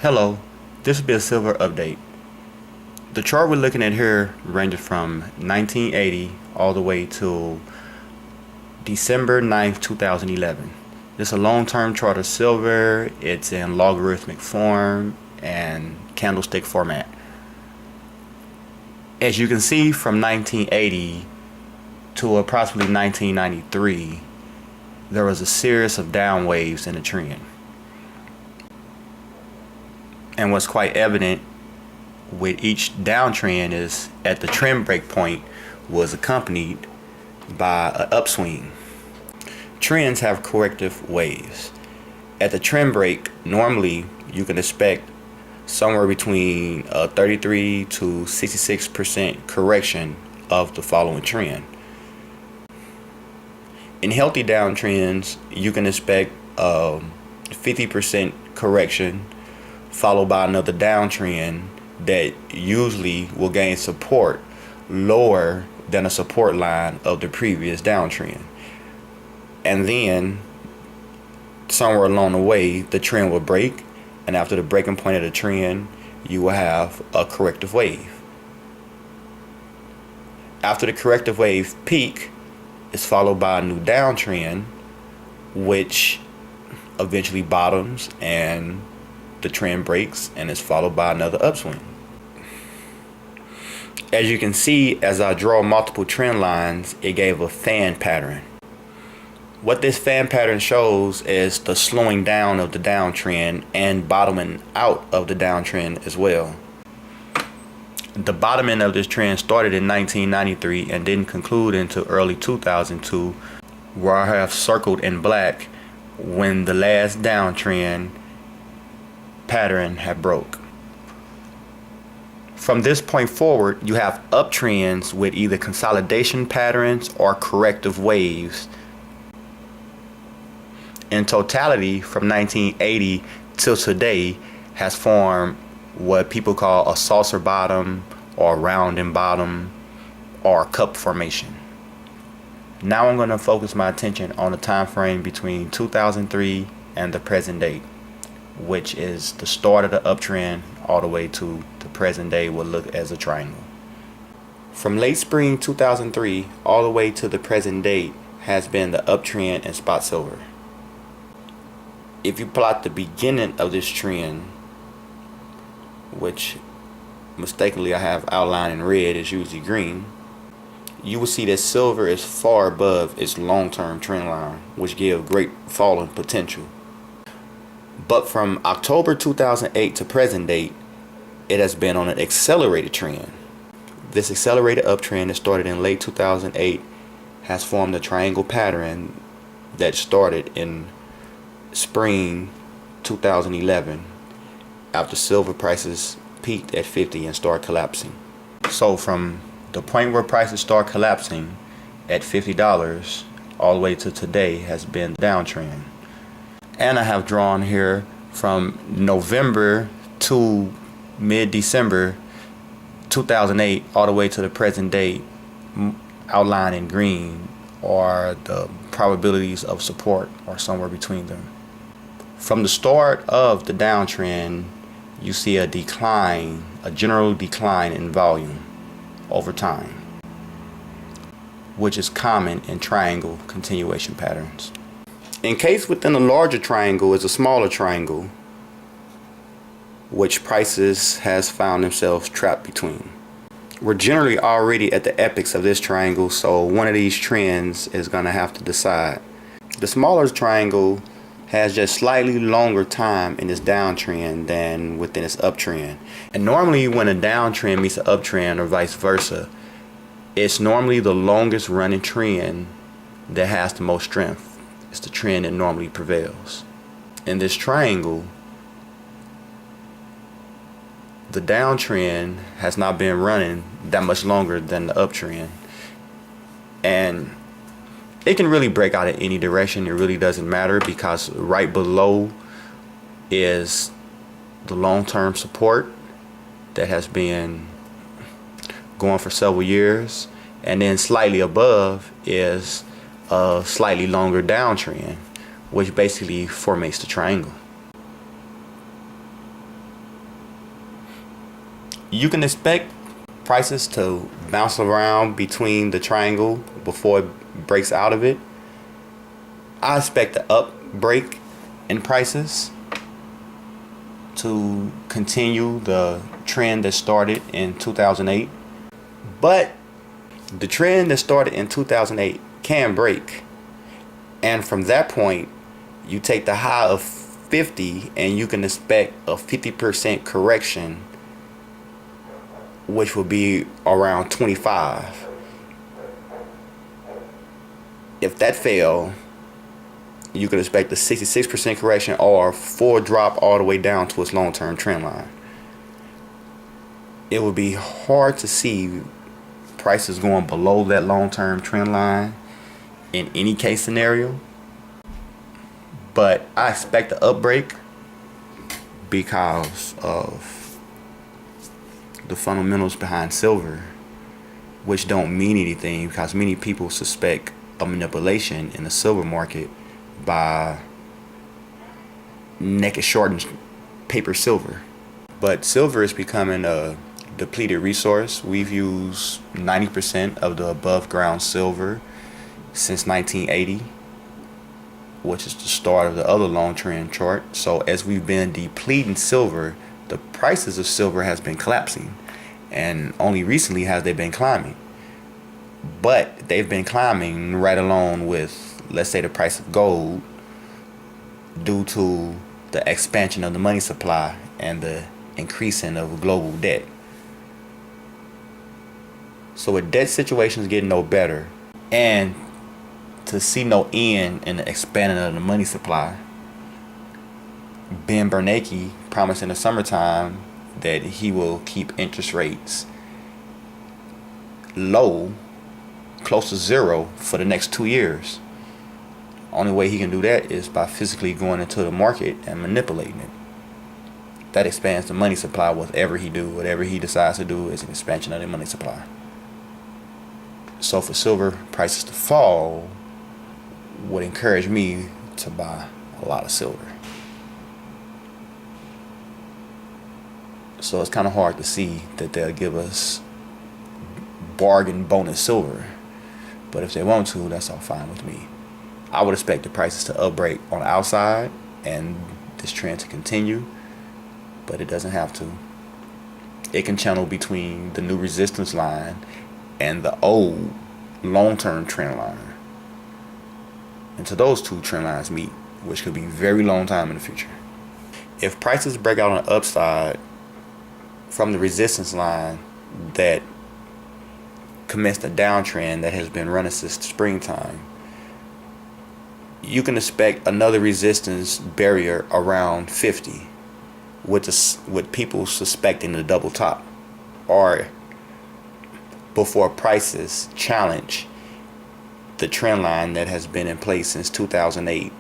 Hello, this will be a silver update. The chart we're looking at here ranges from 1980 all the way to December 9th, 2011. This is a long-term chart of silver. It's in logarithmic form and candlestick format. As you can see, from 1980 to approximately 1993, there was a series of down waves in the trend. And what's quite evident with each downtrend is at the trend break point was accompanied by an upswing. Trends have corrective waves. At the trend break, normally you can expect somewhere between a 33 to 66% correction of the following trend. In healthy downtrends, you can expect a 50% correction followed by another downtrend that usually will gain support lower than a support line of the previous downtrend. And then somewhere along the way, the trend will break, and after the breaking point of the trend, you will have a corrective wave. After the corrective wave peak is followed by a new downtrend, which eventually bottoms and the trend breaks and is followed by another upswing. As you can see, as I draw multiple trend lines, it gave a fan pattern. What this fan pattern shows is the slowing down of the downtrend and bottoming out of the downtrend as well. The bottoming of this trend started in 1993 and didn't conclude until early 2002, where I have circled in black when the last downtrend pattern had broke. From this point forward, you have uptrends with either consolidation patterns or corrective waves. In totality, from 1980 till today, has formed what people call a saucer bottom or rounding bottom or cup formation. Now I'm going to focus my attention on the time frame between 2003 and the present date, which is the start of the uptrend all the way to the present day will look as a triangle. From late spring 2003 all the way to the present date has been the uptrend in spot silver. If you plot the beginning of this trend, which mistakenly I have outlined in red, is usually green, you will see that silver is far above its long-term trend line, which gives great falling potential. But from October 2008 to present date, it has been on an accelerated trend. This accelerated uptrend that started in late 2008 has formed a triangle pattern that started in spring 2011 after silver prices peaked at 50 and start collapsing. So from the point where prices start collapsing at $50 all the way to today has been downtrend. And I have drawn here from November to mid-December 2008 all the way to the present date, outlined in green, or the probabilities of support or somewhere between them. From the start of the downtrend, you see a decline, a general decline in volume over time, which is common in triangle continuation patterns. Encased within a larger triangle is a smaller triangle, which prices has found themselves trapped between. We're generally already at the apex of this triangle, so one of these trends is going to have to decide. The smaller triangle has just slightly longer time in its downtrend than within its uptrend. And normally when a downtrend meets an uptrend or vice versa, it's normally the longest running trend that has the most strength. It's the trend that normally prevails. In this triangle, the downtrend has not been running that much longer than the uptrend, and it can really break out in any direction. It really doesn't matter, because right below is the long-term support that has been going for several years, and then slightly above is a slightly longer downtrend, which basically formates the triangle. You can expect prices to bounce around between the triangle before it breaks out of it. I expect the up break in prices to continue the trend that started in 2008. But the trend that started in 2008 can break. And from that point, you take the high of 50 and you can expect a 50% correction, which would be around 25. If that failed, you could expect a 66% correction or a full drop all the way down to its long-term trend line. It would be hard to see prices going below that long-term trend line in any case scenario. But I expect the up break because of the fundamentals behind silver, which don't mean anything because many people suspect a manipulation in the silver market by naked shorting paper silver. But silver is becoming a depleted resource. We've used 90% of the above ground silver since 1980, which is the start of the other long trend chart. So as we've been depleting silver, the prices of silver has been collapsing, and only recently has they been climbing. But they've been climbing right along with, let's say, the price of gold, due to the expansion of the money supply and the increasing of global debt. So with debt situations getting no better, and to see no end in the expanding of the money supply, Ben Bernanke promised in the summertime that he will keep interest rates low, close to zero, for the next 2 years. Only way he can do that is by physically going into the market and manipulating it. That expands the money supply. Whatever he decides to do is an expansion of the money supply. So for silver prices to fall would encourage me to buy a lot of silver. So it's kind of hard to see that they'll give us bargain bonus silver. But if they want to, that's all fine with me. I would expect the prices to upbreak on the outside and this trend to continue, but it doesn't have to. It can channel between the new resistance line and the old long-term trend line. Until those two trend lines meet, which could be a very long time in the future. If prices break out on the upside from the resistance line that commenced a downtrend that has been running since springtime, you can expect another resistance barrier around 50, with people suspecting the double top, or before prices challenge the trend line that has been in place since 2008